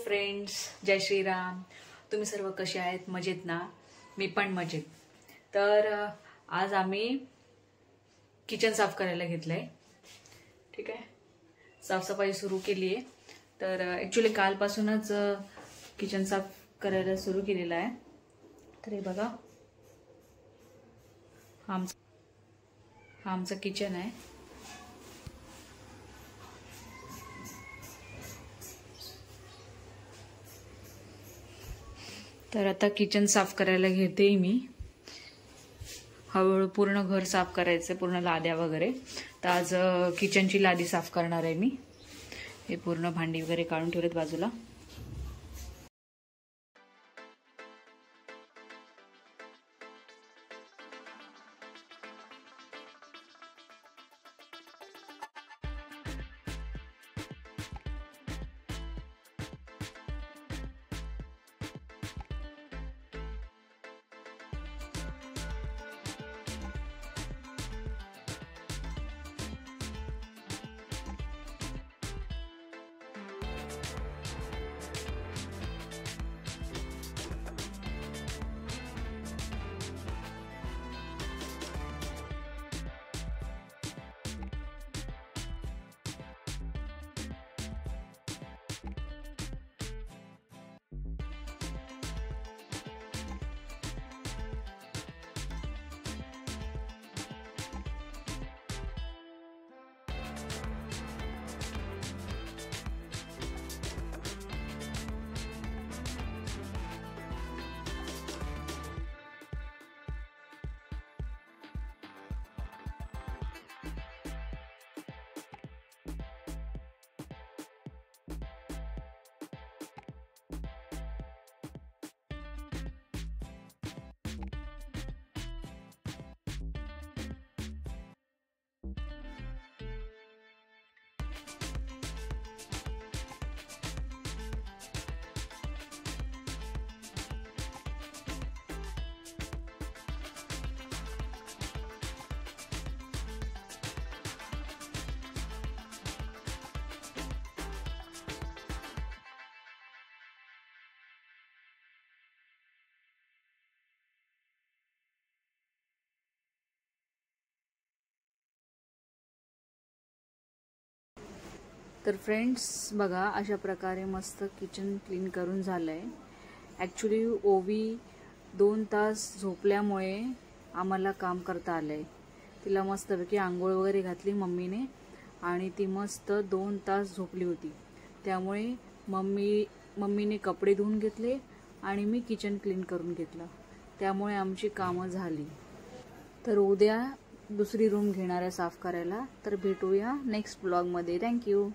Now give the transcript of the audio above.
Friends, जय श्रीराम. तुम्ही सर्व कसे आहेत? मजेत ना? मी पण मजेत. तर आज आम्ही किचन साफ करायला घेतलंय. ठीक आहे, साफसफाई सुरू केली आहे. तर ॲक्च्युली कालपासूनच किचन साफ करायला सुरू केलेलं आहे. तर हे बघा, हा आमचं किचन आहे. तर आता किचन साफ करायला घेते मी. हळूहळू पूर्ण घर साफ करायचं, पूर्ण लाद्या वगैरे. तर आज किचनची लादी साफ करणार आहे मी. हे पूर्ण भांडी वगैरे काढून ठेवलेत बाजूला. तर फ्रेंड्स बघा, अशा प्रकारे मस्त किचन क्लीन करून झालंय. ॲक्च्युली ओवी 2 तास झोपल्यामुळे आम्हाला काम करता आलंय. तिला मस्तपैकी आंघोळ वगैरे घातली मम्मीने आणि ती मस्त 2 तास झोपली होती. त्यामुळे मम्मीने कपडे धुवून घेतले आणि मी किचन क्लीन करून घेतलं. त्यामुळे आमची कामं झाली. तर उद्या दुसरी रूम घेणार आहे साफ करायला. तर भेटूया नेक्स्ट ब्लॉगमध्ये. थँक्यू.